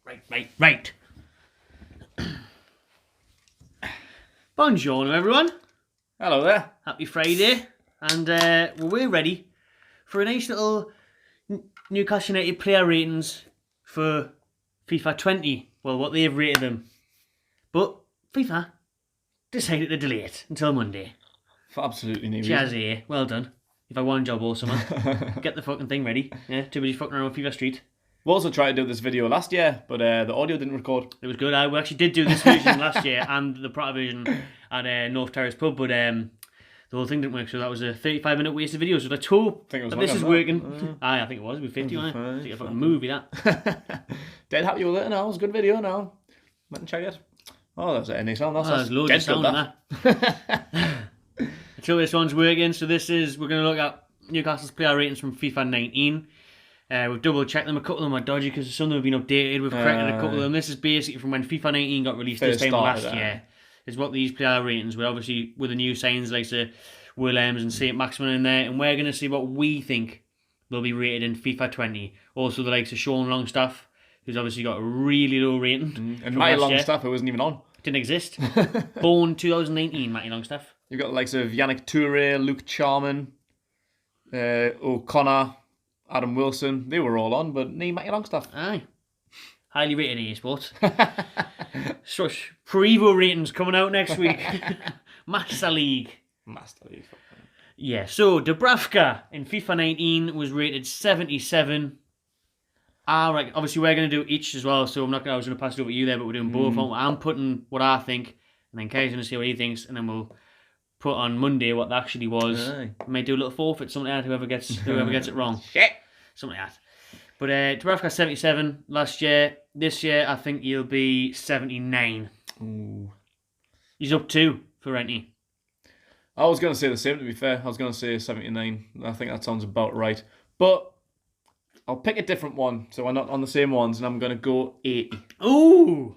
Right. Buongiorno, everyone. Hello there. Happy Friday. And we're ready for a nice little Newcastle United player ratings for FIFA 20. Well, what they've rated them. But FIFA decided to delay it until Monday. For absolutely no Cheers, reason. well done. If I won a job or something, get the fucking thing ready. Yeah, too busy fucking around with FIFA Street. We also tried to do this video last year, but the audio didn't record. It was good. We actually did do this version last year and the Prata version at North Terrace Pub, but the whole thing didn't work, so that was a 35-minute waste of video. So let's hope that this is working. I think it was. It was 50, wasn't it? It's like a fucking movie, that. Dead happy with it now. It was a good video now. Went and check it. Oh, that's a nice sound. There's loads of sound in that. Until this one's working, so we're going to look at Newcastle's player ratings from FIFA 19. We've double checked them. A couple of them are dodgy because some of them have been updated. We've corrected a couple of them. This is basically from when FIFA 19 got released this time last year. Is what these player ratings were. Obviously, with the new signs like Willems and St. Maximin in there, and we're going to see what we think they'll be rated in FIFA 20. Also, the likes of Sean Longstaff, who's obviously got a really low rating. And Matty Longstaff, who wasn't even on. Didn't exist. Born 2019, Matty Longstaff. You've got the likes of Yannick Touré, Luke Charman, O'Connor, Adam Wilson. They were all on, but no Matty Longstaff. Aye. Highly rated EA Sports. Such Prevo ratings coming out next week. Master League. Yeah, so Dubravka in FIFA 19 was rated 77. Right, obviously we're going to do each as well, so I was going to pass it over to you there, but we're doing both. I'm putting what I think, and then Kai's going to say what he thinks, and then we'll put on Monday what that actually was. Aye. We may do a little forfeit, something like that, whoever gets it wrong. Shit! Something like that. But Dubravka 77 last year. This year, I think he'll be 79. Ooh. He's up 2 for Renty. I was going to say the same, to be fair. I was going to say 79. I think that sounds about right. But I'll pick a different one, so we're not on the same ones, and I'm going to go 80. Ooh!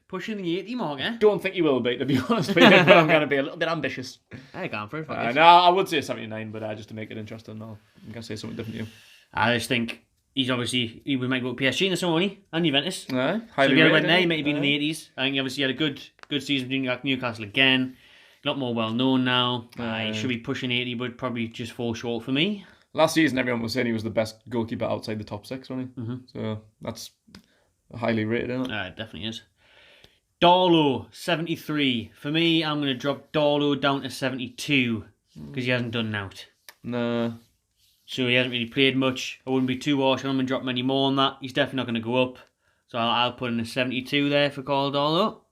Pushing the 80 mark, eh? Don't think he will be, to be honest with you, but I'm going to be a little bit ambitious. I can't for it. No, I would say 79, but just to make it interesting, I'm going to say something different to you. I just think he might go to PSG in the summer, won't he? And Juventus. Aye, So if he went there, he might have been in the 80s. I think he obviously had a good season between Newcastle again. A lot more well known now. He should be pushing 80, but probably just fall short for me. Last season, everyone was saying he was the best goalkeeper outside the top 6, wasn't he? So that's highly rated, isn't it? It definitely is. Darlow, 73. For me, I'm going to drop Darlow down to 72 because he hasn't done out. Nah. So he hasn't really played much. I wouldn't be too harsh on him and drop him any more on that. He's definitely not going to go up. So I'll put in a 72 there for Carl Darlow.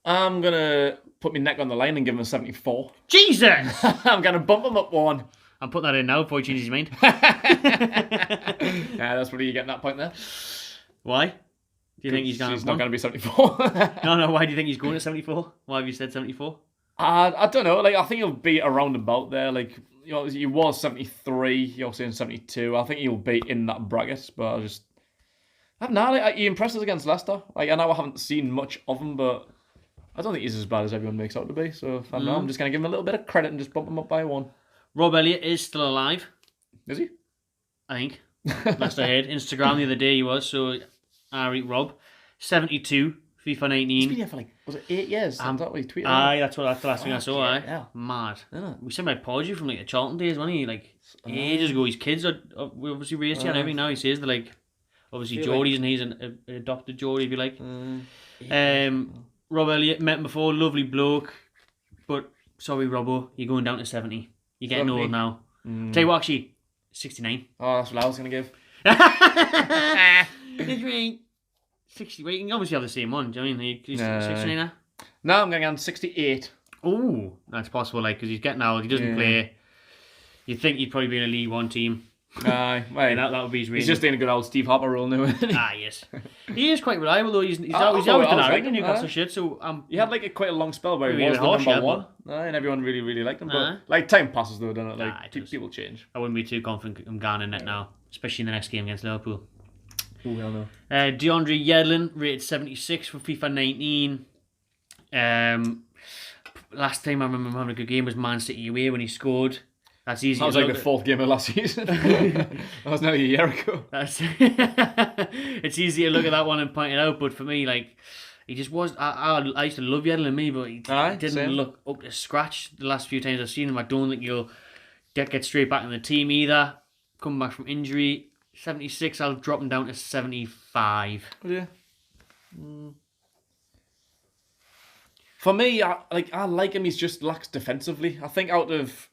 I'm going to put my neck on the line and give him a 74. Jesus! I'm going to bump him up 1. I'm putting that in now before he changes his mind. Yeah, that's probably you getting that point there. Why? Do you think he's not going to be 74? No, why do you think he's going to 74? Why have you said 74? I don't know. I think he'll be around about there. He was 73. You're saying 72. I think he'll be in that bracket. But I don't know. He impressed us against Leicester. I know I haven't seen much of him, but I don't think he's as bad as everyone makes out to be. So I don't know. I'm just going to give him a little bit of credit and just bump him up by 1. Rob Elliott is still alive. Is he? I think. Last I heard. Instagram the other day he was. So I read Rob. 72. FIFA 19. He's been here for was it 8 years? That's what we tweeted. Aye, that's the last thing I saw. Yeah. Mad. Yeah. We sent my apology from the Charlton days, wasn't he? Ages ago. His kids are obviously raised here and everything now. He says they're obviously Geordie's and he's an adopted Geordie, if you like. Rob Elliott, met him before, lovely bloke. But sorry, Robbo, you're going down to 70. You're getting old now. Tell you what, actually, 69. Oh, that's what I was going to give. It's right. 60. Well, you can obviously have the same one. Do you know what I mean? He's 69 now? No, I'm going on 68. Oh, that's possible, because he's getting old. He doesn't play. You'd think he'd probably be in a League One team. Aye, well, that would be his reason. He's just in a good old Steve Harper role now, isn't he? Yes. He is quite reliable, though. He's always done alright in Newcastle shit, so... he had quite a long spell where he was the number 1. And everyone really, really liked him. But time passes, though, doesn't it? People change. I wouldn't be too confident I'm going in it now, especially in the next game against Liverpool. Oh, hell no. DeAndre Yedlin, rated 76 for FIFA 19. Last time I remember him having a good game was Man City away when he scored. That's easy. That was to like look the at. fourth game of last season. That was nearly a year ago. That's it's easy to look at that one and point it out, but for me, like, he just was. I used to love Yedlin, me, but he didn't same. look up to scratch the last few times I've seen him. I don't think he'll get straight back in the team either. Coming back from injury, 76. I'll drop him down to 75. Yeah. For me, I like him. He's just lacks defensively. I think out of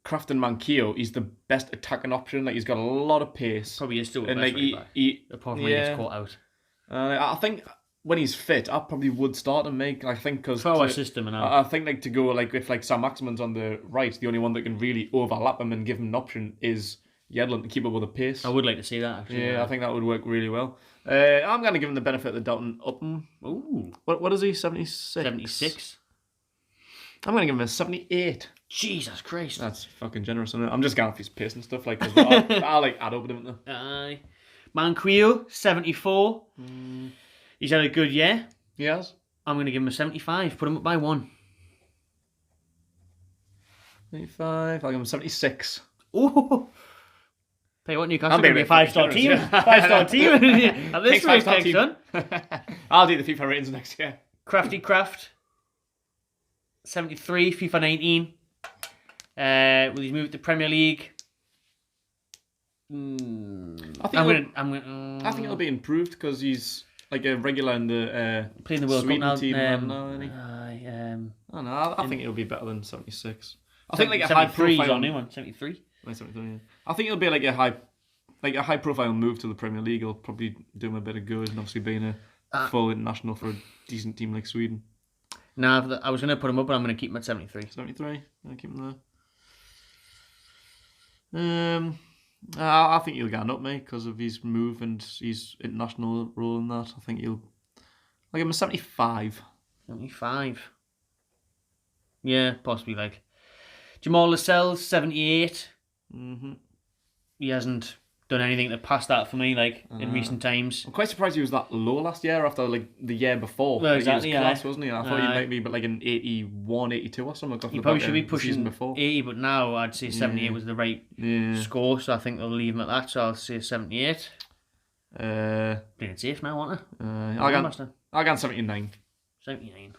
Kraft and Manquillo, he's the best attacking option. Like, he's got a lot of pace. Probably is still the and best like right back. Apart from when he gets caught out. I think when he's fit, I probably would start him. I think because for our system and I think like to go like if like Sam Maximin's on the right, the only one that can really overlap him and give him an option is Yedlin to keep up with the pace. I would like to see that, actually. Yeah, I think that would work really well. I'm going to give him the benefit of the doubt and up him. Ooh. What is he, 76? 76. I'm going to give him a 78. Jesus Christ. That's fucking generous, isn't it? I'm just going off his pace and stuff. Like, I like add up with him. Aye. Manquillo, 74. He's had a good year. Yes. I'm going to give him a 75. Put him up by 1. 75. I'll give him 76. Ooh. Tell you what, Newcastle I'm going to be a 5-star team. 5-star team. At this rate, thanks, son. I'll do the FIFA ratings next year. Crafty Craft, 73. FIFA 19. Will he move to Premier League? I think it'll be improved because he's like a regular in the playing the World Sweden Cup now. team. I think it'll be better than 76. I think like a high profile on him on 73. 73, yeah. I think it'll be like a high profile move to the Premier League. It'll probably do him a bit of good, and obviously being a full international for a decent team like Sweden. No, I was going to put him up, but I'm going to keep him at 73. 73. I'll keep him there. I think he'll get an up, mate, because of his move and his international role in that. I think I'll give him a 75. 75. Yeah, possibly like. Jamal Lascelles, 78. Mm-hmm. He hasn't done anything to pass that for me, like, in recent times. I'm quite surprised he was that low last year after, like, the year before. Well, exactly, he was class, wasn't he? I thought he might be like an 81, 82 or something. He probably should be pushing before. 80, but now I'd say 78 was the right score, so I think they'll leave him at that, so I'll say 78. Playing it safe now, aren't they? I'll go 79. 79.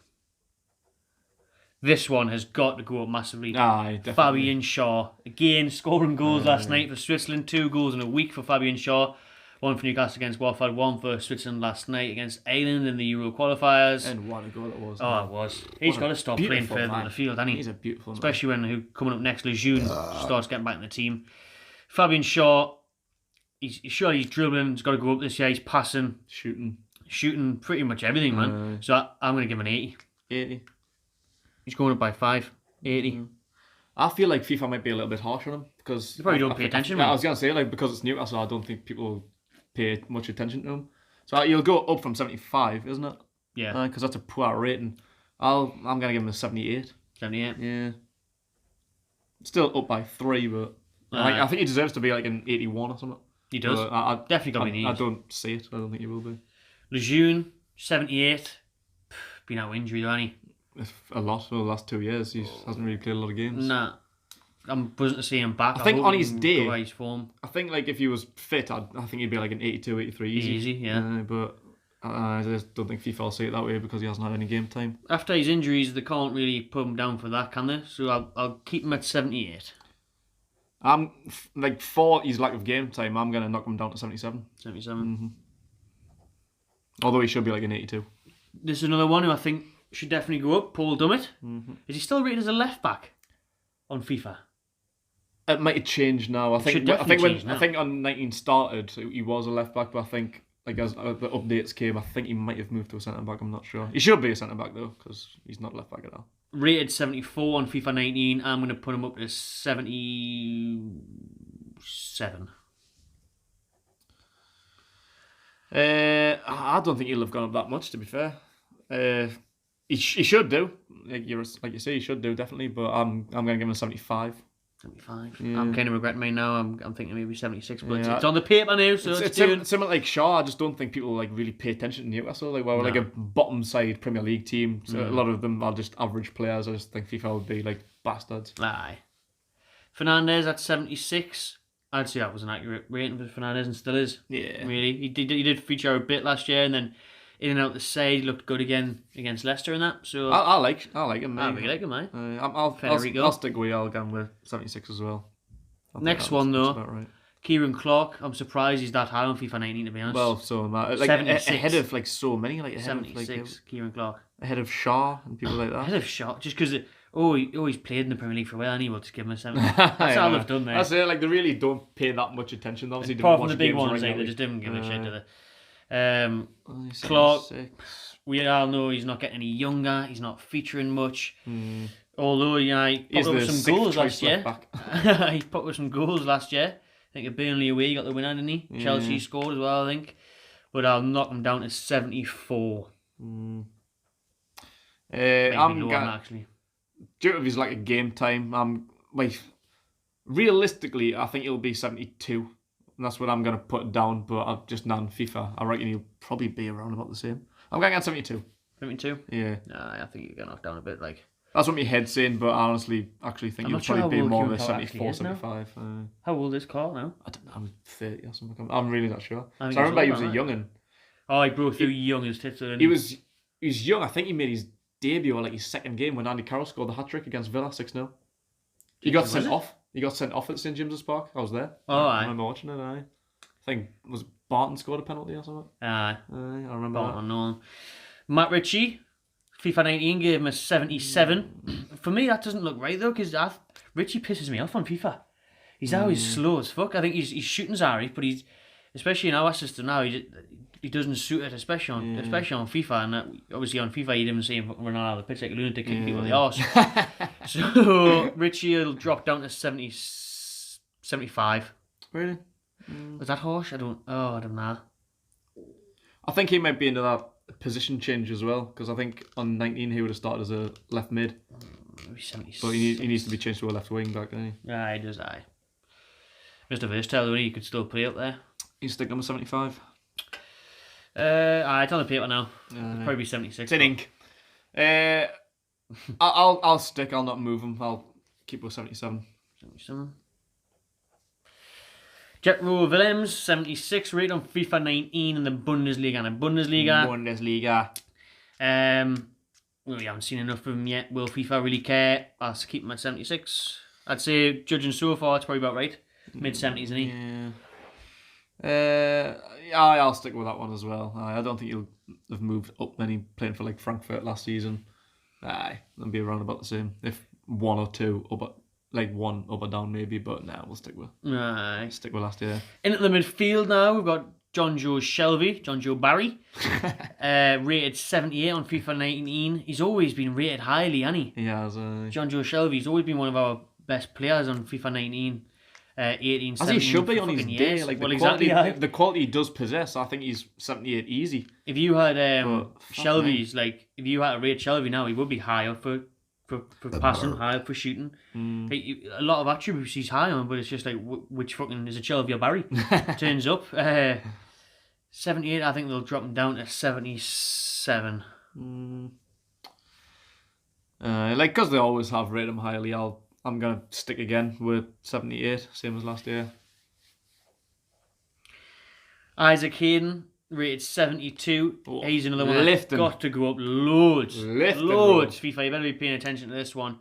This one has got to go up massively. Aye, definitely. Fabian Shaw. Again, scoring goals last night for Switzerland. 2 goals in a week for Fabian Shaw. 1 for Newcastle against Watford. 1 for Switzerland last night against Ireland in the Euro qualifiers. And what a goal it was. Oh, it was. He's got to stop playing further in the field, hasn't he? He's a beautiful man. Especially when coming up next, Lejeune starts getting back in the team. Fabian Shaw, he's dribbling. He's got to go up this year. He's passing. Shooting pretty much everything, man. So I'm going to give him an 80. 80. He's going up by 5. 80. I feel like FIFA might be a little bit harsh on him because you probably don't pay attention. I was going to say, like, because it's Newcastle, I don't think people pay much attention to him. So you'll go up from 75, isn't it? Yeah. Because that's a poor rating. I'm going to give him a 78. 78. Yeah. Still up by 3, but I think he deserves to be like an 81 or something. He does. Definitely got me. I don't see it. I don't think he will be. Lejeune, 78. Been out of injury, though, hasn't he? A lot for the last 2 years. He hasn't really played a lot of games. Nah. I'm buzzing to see him back. I think on his day, his form. I think like if he was fit, I think he'd be like an 82, 83 easy. Easy, yeah. But I just don't think FIFA will see it that way because he hasn't had any game time. After his injuries, they can't really put him down for that, can they? So I'll keep him at 78. I'm like for his lack of game time, I'm gonna knock him down to 77. 77. Mm-hmm. Although he should be like an 82. This is another one who I think should definitely go up. Paul Dummett. Mm-hmm. Is he still rated as a left back on FIFA? It might have changed now. I think on 19 started, he was a left back, but I think like as the updates came, I think he might have moved to a centre back. I'm not sure. He should be a centre back though, because he's not left back at all. Rated 74 on FIFA 19. I'm going to put him up to 77. I don't think he'll have gone up that much, to be fair. He should do. Like you say, he should do definitely. But I'm going to give him a 75. 75. Yeah. I'm kind of regretting mine now. I'm thinking maybe 76, but it's on the paper now, so it's similar like Shaw. I just don't think people like really pay attention to Newcastle. Like we're like a bottom side Premier League team. So a lot of them are just average players. I just think FIFA would be like bastards. Aye. Fernandes at 76. I'd say that was an accurate rating for Fernandes, and still is. Yeah. Really. He did feature a bit last year, and then in and out the side, he looked good again against Leicester and that. So I like him. I really like him, mate. I'll stick with you again with 76 as well. Next one though, right. Kieran Clark. I'm surprised he's that high on FIFA 19, to be honest. Well, so am I. Like 76. ahead of like so many, like ahead 76, of like Kieran Clark. ahead of Shaw and people like that. Ahead of Shaw, just because he's played in the Premier League for a while, and he will just give him a 70. That's all they've done there. That's it. Like they really don't pay that much attention. Obviously, apart from the big ones, like, they just didn't give a shit, do they? Clark. We all know he's not getting any younger. He's not featuring much. Although, he put up some goals last year. He put up some goals last year. I think at Burnley away, he got the winner, didn't he? Yeah. Chelsea scored as well, I think. But I'll knock him down to 74. I'm actually. Due to his like a game time, I'm like realistically, I think he'll be 72. And that's what I'm gonna put down. But I've just non FIFA. I reckon he'll probably be around about the same. I'm going at 72. 72? Yeah. Nah, I think you're going to knock down a bit. Like that's what my head's saying, but I honestly actually think he'll probably be more of a 74, 75. How old is Carl now? I don't know, I'm 30 or something. I'm really not sure. I remember he was a young'un. Oh, he broke through young as tits. He was young. I think he made his debut or like his second game when Andy Carroll scored the hat-trick against Villa 6-0. He got sent off. He got sent off at St James's Park. I was there. I remember watching it. I think was Barton scored a penalty or something. I remember Barton, no. Matt Ritchie, FIFA 19 gave him a 77. For me, that doesn't look right though, because Ritchie pisses me off on FIFA. He's always slow as fuck. I think his shooting's alright, but he's, especially in our system now, he doesn't suit it, especially on FIFA. And obviously on FIFA, you didn't see him run out of the pitch like a lunatic, kick people in the arse. So Ritchie will drop down to 75. Really? Was that harsh? I don't know. I think he might be into that position change as well, because I think on 19 he would have started as a left mid. Maybe 76. But he needs to be changed to a left wing back, doesn't he? Yeah, he does. Mr. Versatile, though, he could still play up there. He's stick number 75. It's on the paper now. Probably be 76. It's in ink. I'll stick. I'll not move him. I'll keep with 77. 77. Jetro Willems, 76, rated on FIFA 19 in the Bundesliga. We haven't seen enough of him yet. Will FIFA really care? I'll keep him at 76. I'd say, judging so far, it's probably about right. Mid-70s, isn't he? Yeah. I'll stick with that one as well. I don't think he'll have moved up many playing for like Frankfurt last season. They'll be around about the same. If one or two up, like one up or down maybe, but we'll stick with last year. In at the midfield now, we've got John Joe Barry, rated 78 on FIFA 19. He's always been rated highly, hasn't he? He has. John Joe Shelby's always been one of our best players on FIFA 19. 18, 17, as he should be on his years. day. Like the quality he does possess, I think he's 78 easy. If you had Shelby's, like if you had to rate Shelby now, he would be high up for passing, high up for shooting. A lot of attributes he's high on, but it's just like which fucking is it, Shelby or Barry? Turns up. 78, I think they'll drop him down to 77. Like because they always have rated him highly, I'm going to stick again with 78, same as last year. Isaac Hayden, rated 72. He's another one that's got to go up loads. Loads. FIFA, you better be paying attention to this one.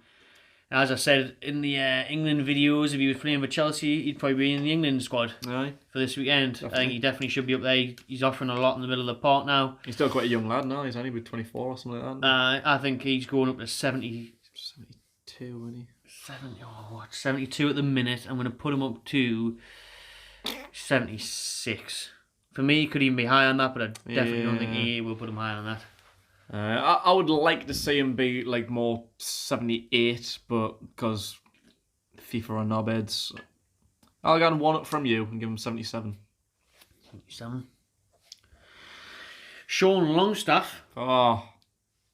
As I said in the England videos, if he was playing for Chelsea, he'd probably be in the England squad for this weekend. Definitely. I think he definitely should be up there. He's offering a lot in the middle of the park now. He's still quite a young lad now. He's only about 24 or something like that. I think he's going up to 70. 72, isn't he? 72 at the minute. I'm going to put him up to 76. For me, he could even be higher on that, but I definitely don't think he will put him higher on that. I would like to see him be like more 78, but because FIFA are knobheads, I'll get one up from you and give him 77. 77. Sean Longstaff. Oh.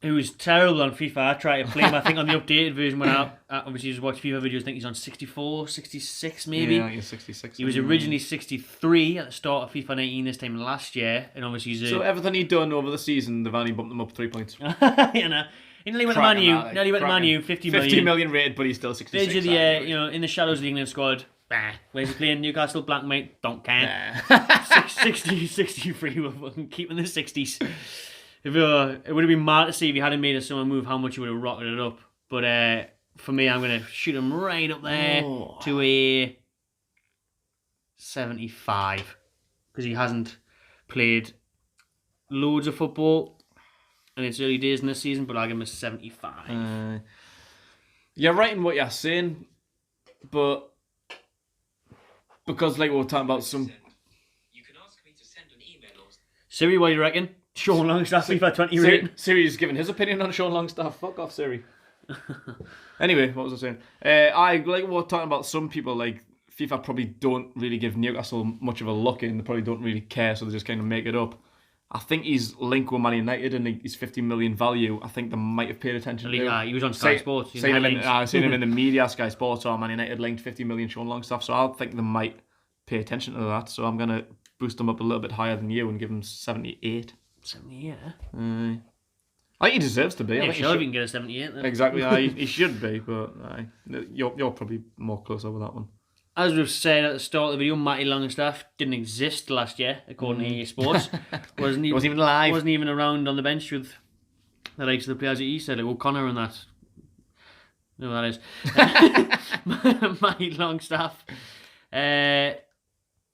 Who was terrible on FIFA. I tried to play him, I think, on the updated version when I obviously just watched FIFA videos. I think he's on 64, 66 maybe. Yeah, he's 66. He was originally 63 at the start of FIFA 19 this time last year. And obviously so everything he'd done over the season, they've only bumped him up 3 points. You know, He nearly went to Man U. Nearly went to Man U. 50 million. 50 million rated, but he's still 66. Stage of the year, in the shadows of the England squad. Bah. Where's he playing? Newcastle, black mate. Don't care. 63. We're fucking keeping the 60s. It would have been mad to see if he hadn't made a summer move how much he would have rocketed it up. But for me, I'm going to shoot him right up there to a 75 because he hasn't played loads of football and it's early days in this season, but I'll give him a 75. You're right in what you're saying, but because like we were talking about some... You can ask me to send an email or... Siri, what do you reckon? Sean Longstaff, FIFA 20 rating. Siri's giving his opinion on Sean Longstaff. Fuck off, Siri. Anyway, what was I saying? I like we're talking about some people like FIFA probably don't really give Newcastle much of a look in. They probably don't really care, so they just kind of make it up. I think he's linked with Man United and his 50 million value. I think they might have paid attention to him. He was on Sky Sports. Seen him in the media, Sky Sports or Man United linked 50 million Sean Longstaff. So I think they might pay attention to that. So I'm gonna boost him up a little bit higher than you and give him 78. 78. I think he deserves to be. Yeah, I think sure, if you can get a 78 then. Exactly, he should be, but you're probably more closer with that one. As we've said at the start of the video, Matty Longstaff didn't exist last year, according to EA Sports. Wasn't even live. Wasn't even around on the bench with the likes of the players that he said, like O'Connor and that. You know what that is. Matty Longstaff.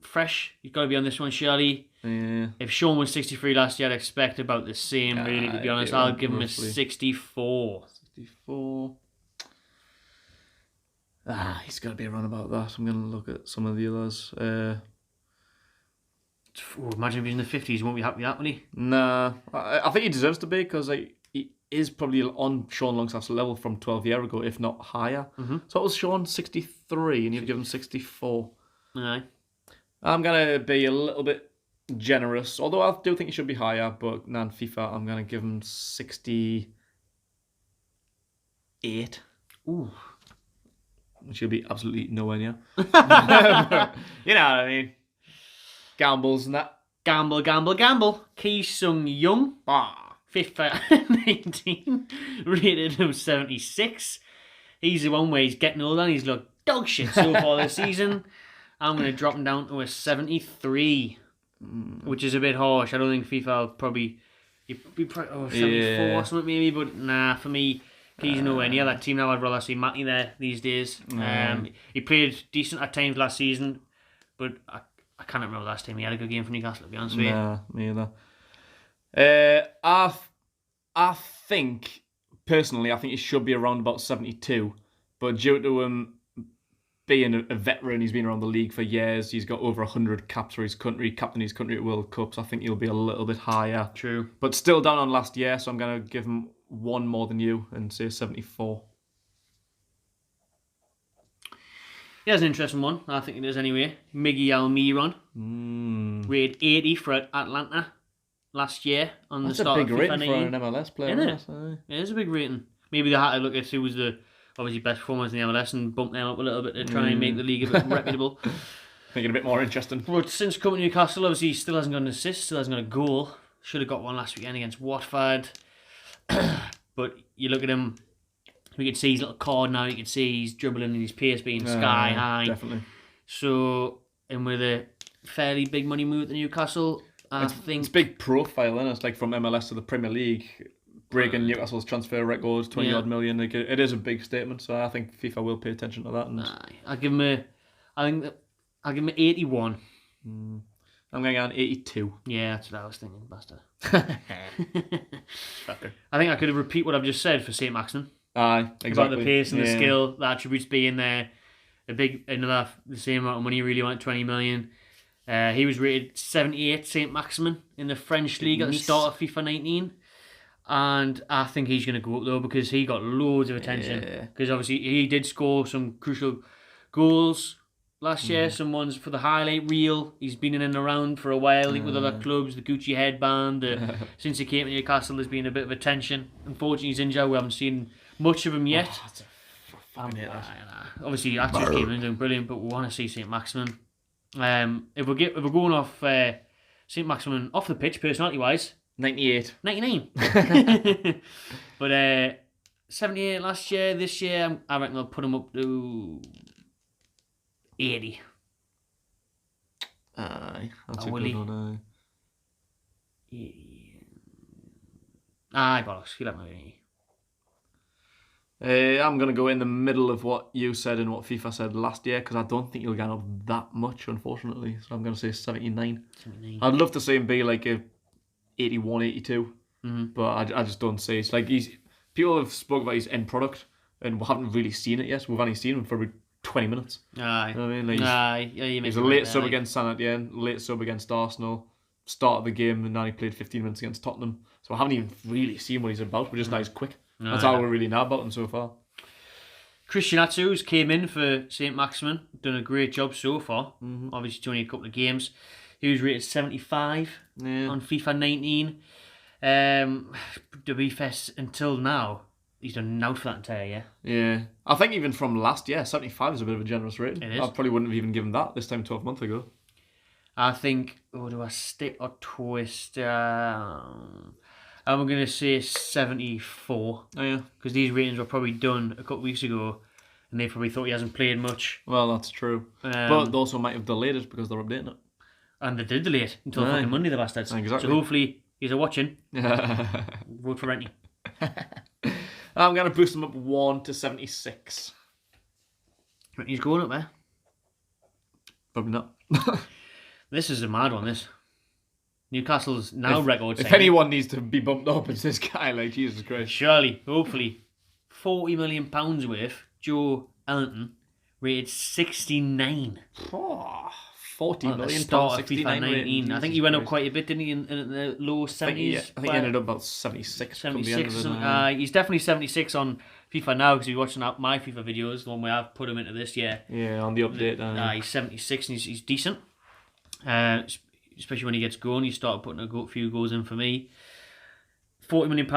Fresh. You've got to be on this one, surely. Yeah. If Sean was 63 last year, I'd expect about the same, really, to be honest. I'll give him a 64. 64. He's got to be around about that. I'm going to look at some of the others. Imagine if he's in the 50s, he won't be happy with that, will he? Nah. I think he deserves to be because he is probably on Sean Longstaff's level from 12 years ago, if not higher. Mm-hmm. So it was Sean 63 and you've given him 64. Aye. I'm going to be a little bit generous, although I do think he should be higher, but FIFA, I'm going to give him 68. Ooh. Which will be absolutely nowhere near. You know what I mean? Gambles and that. Gamble. Ki Sung Young. FIFA 19. Rated him 76. He's the one where he's getting older and he's looked dog shit so far this season. I'm going to drop him down to a 73. Which is a bit harsh. I don't think FIFA will probably... 74 or something maybe, but nah, for me... He's nowhere near that team now. I'd rather see Matty there these days. He played decent at times last season, but I can't remember the last time he had a good game for Newcastle, to be honest with you. Nah, me either. I think, personally, he should be around about 72, but due to him being a veteran, he's been around the league for years, he's got over 100 caps for his country, captain his country at World Cups, I think he'll be a little bit higher. True. But still down on last year, so I'm going to give him one more than you and say 74. He has an interesting one. I think it is anyway. Miggy Almiron. Rated 80 for Atlanta last year on the start of FIFA 19. That's a big rating for an MLS player. Isn't it? It is a big rating. Maybe they had to look at who was the obviously best performance in the MLS and bump them up a little bit to try and make the league a bit reputable. Make it a bit more interesting. But since coming to Newcastle, obviously he still hasn't got an assist, still hasn't got a goal. Should have got one last weekend against Watford. But you look at him, we can see his little cord now, you can see he's dribbling and his pace being sky high. Definitely. So, and with a fairly big money move to Newcastle, I think... It's big profile, isn't it? It's like from MLS to the Premier League, breaking Newcastle's transfer records, 20 odd million. Like, it is a big statement, so I think FIFA will pay attention to that. And... I'll give him an 81. I'm going on 82. Yeah, that's what I was thinking, bastard. Fucker. I think I could repeat what I've just said for St. Maximin. Aye, exactly. About the pace and the skill, the attributes being there. The same amount of money, really went 20 million. He was rated 78, St. Maximin, in the French league at the start of FIFA 19. And I think he's going to go up though because he got loads of attention. Because obviously he did score some crucial goals last year, some ones for the highlight reel. He's been in and around for a while with other clubs, the Gucci headband. Since he came to Newcastle, there's been a bit of attention. Unfortunately, he's injured. We haven't seen much of him yet. Obviously, Actors came in doing brilliant, but we want to see St. Maximin. If we're going off St. Maximin off the pitch, personality-wise, 98. 99. But 78 last year. This year, I reckon I'll put him up to 80. Aye, that's Oh, a will good he? one. 80. Aye, bollocks. He'll have my 80. I'm going to go in the middle of what you said and what FIFA said last year because I don't think he'll get up that much, unfortunately. So I'm going to say 79. 79. I'd love to see him be like a 81, 82, but I just don't see. It's like people have spoke about his end product and we haven't really seen it yet. We've only seen him for about 20 minutes. Aye. You know what I mean? Like Aye. Yeah, you he's a late sub against San Etienne, late sub against Arsenal, start of the game, and now he played 15 minutes against Tottenham. So I haven't even really seen what he's about. We just know he's quick. That's all we really know about him so far. Christian Atsu's came in for St. Maximin, done a great job so far. Obviously, it's only a couple of games. He was rated 75 on FIFA 19. To be fair, until now, he's done out for that entire year. Yeah. I think even from last year, 75 is a bit of a generous rating. It is. I probably wouldn't have even given that this time 12 months ago. I think, do I stick or twist? I'm going to say 74. Oh, yeah. Because these ratings were probably done a couple of weeks ago and they probably thought he hasn't played much. Well, that's true. But they also might have delayed it because they're updating it. And they did delay it until fucking Monday, the bastards. Exactly. So hopefully he's watching. Vote for Rennie. I'm going to boost him up 1 to 76. He's going up there. Probably not. This is a mad one, this. Newcastle's now record. If anyone needs to be bumped up, it's this guy, like, Jesus Christ. Surely, hopefully, £40 million worth, Joe Ellington, rated 69. Oh, 40 At the million start of 69 FIFA 19. rating. I think he went up quite a bit, didn't he, in the low 70s? I think he ended up about 76. 76. He's definitely 76 on FIFA now because he's watching my FIFA videos, the one where I've put him into this year. Yeah, on the update. He's 76 and he's decent. Especially when he gets going, he started putting a few goals in for me. £40 million,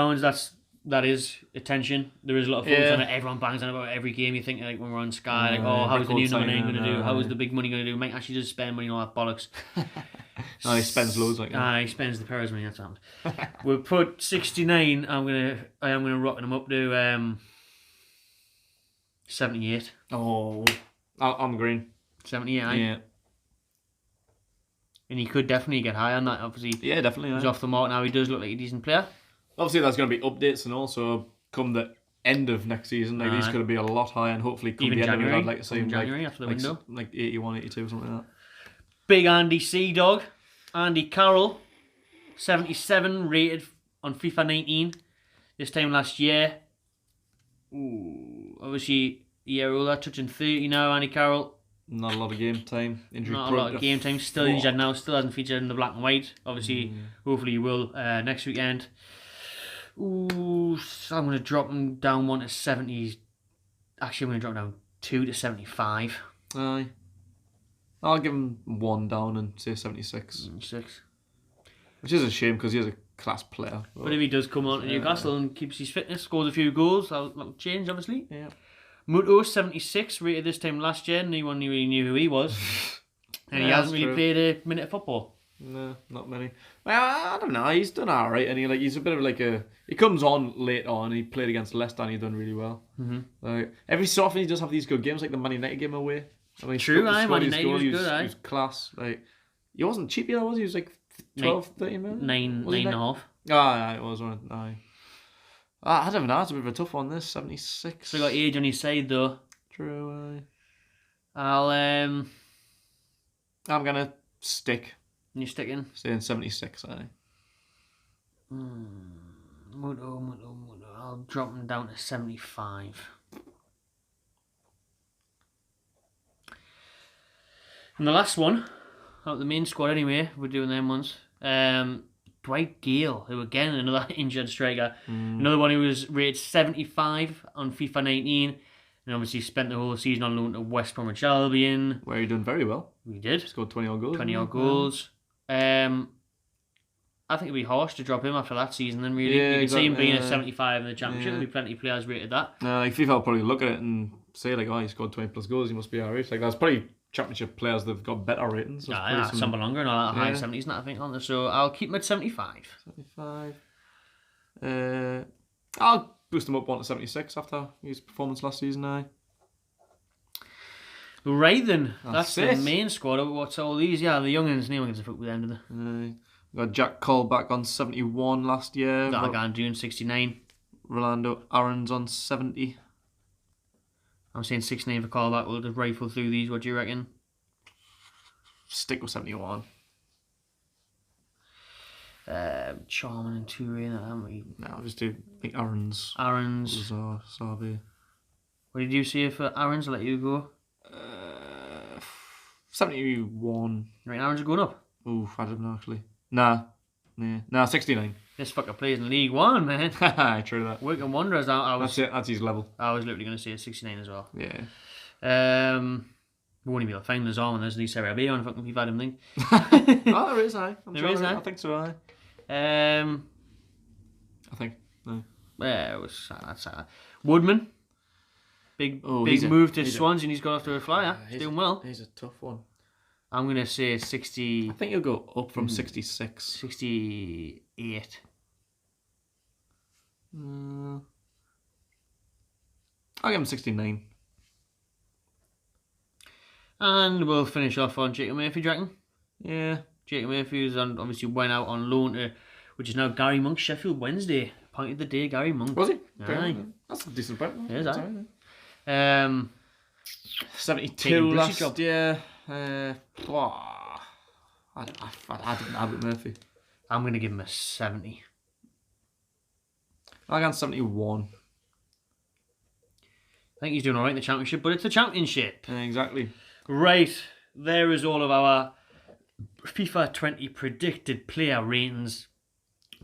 that is attention. There is a lot of focus on it. Everyone bangs on about every game. You think like when we're on Sky, like, how's the new number 9 going to do? How is the big money going to do? Might actually just spend money on all that bollocks. No, he spends loads like that. He spends the Perez money. That's happened. We'll put 69. I am gonna rock him up to 78. Oh, I'm green. 78. Yeah. And he could definitely get high on that. Obviously, Yeah, definitely. he's off the mark now. He does look like a decent player. Obviously, there's going to be updates and also come the end of next season, like these could be a lot higher and hopefully come Even the end January. of it, I'd like to see him January after the window. like 81, 82, something like that. Big Andy C Dog, Andy Carroll, 77 rated on FIFA 19. This time last year. Ooh, obviously a year older, touching 30 now. Andy Carroll. Not a lot of game time. Injury. Not a lot of game time. Still injured now. Still hasn't featured in the black and white. Obviously, hopefully he will next weekend. Ooh, so I'm going to drop him down 1 to 70. Actually, I'm going to drop him down 2 to 75. Aye. I'll give him 1 down and say 76. 76. Which is a shame because he is a class player. But if he does come on to Newcastle and keeps his fitness, scores a few goals, that'll change, obviously. Yeah. Muto, 76, rated this time last year. No one really knew who he was. And he hasn't really played a minute of football. No, not many. Well, I don't know. He's done alright, and he's a bit of like a. He comes on late on. He played against Leicester, and he done really well. Like every so often, he does have these good games, like the Man United game away. I mean, True, Man United was good. He was class. Like he wasn't cheap either, was he? He was like 12, 13 million. 9.5. Aye, it was one. Aye. I don't know. It's a bit of a tough one. This 76. So he got age on his side though. True. I'm gonna stick. You sticking? Saying 76. Aye. Muto. I'll drop him down to 75. And the last one, out of the main squad anyway, we're doing them ones. Dwight Gale, who again, another injured striker. Another one who was rated 75 on FIFA 19. And obviously spent the whole season on loan to West Bromwich Albion. Where he done very well. We did. Scored 20 odd goals. 20 odd goals. I think it'd be harsh to drop him after that season then really. Yeah, you can see him being a exactly. 75 in the championship. There'll be plenty of players rated that. Like FIFA will probably look at it and say like, oh, he scored 20 plus goals, he must be alright. Like that's probably Championship players that've got better ratings. So Yeah, some longer and all that high Yeah. 70s, and I think, on there. So I'll keep him at 75. 75. I'll boost him up one to 76 after his performance last season. Right then, that's That's the it. main squad. What's all these? Yeah, the youngins. No one gives a fuck with them, do they? We got Jack Cole back on 71 last year. That guy doing 69. Rolando Aaron's on 70. I'm saying 69 for callback. We'll just rifle through these. What do you reckon? Stick with 71. Charman and Toure, haven't we? No, I'll just do like Aaron's. Aaron's. Sarbi. What did you say for Aaron's? I'll let you go. 71. Right, Aaron's are going up. Oof, I don't know actually. Nah, 69. This fucker plays in League One, man. True that. Working wonders. That's it. That's his level. I was literally going to say 69 as well. Yeah. We won't even be able to find the Zorn when there's the Serie B on fucking FIFA, I don't think. Oh, there is, aye. There is, aye. I think so, aye. I think. No. Yeah, it was that's Woodman. Big he's move to he's Swansea, and he's got off to a flyer. He's doing well. He's a tough one. I'm gonna say 60. I think he'll go up from 66. 68. I'll give him 69. And we'll finish off on Jacob Murphy, do you reckon? Yeah. Jacob Murphy obviously went out on loan to, which is now Gary Monk, Sheffield Wednesday. Point of the day, Gary Monk. Was he? Aye. That's a decent point. It is, aye. 72 Taking last Brucey's job. year. I didn't have it, Murphy. I'm gonna give him a 70. I got 71. I think he's doing alright in the championship, but it's a championship. Exactly. Right, there is all of our FIFA 20 predicted player ratings.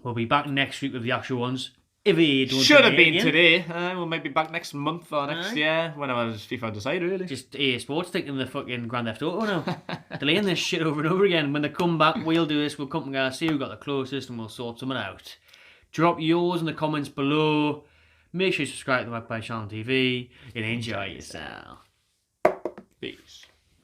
We'll be back next week with the actual ones. If they don't Should have delay been again. today. We'll maybe back next month or next Aye. year, whenever FIFA decide, really. Just EA Sports taking the fucking Grand Theft Auto now. Delaying this shit over and over again. When they come back, we'll do this. We'll come together, see who got the closest, and we'll sort something out. Drop yours in the comments below. Make sure you subscribe to the Magpie Channel TV and enjoy yourself. Peace.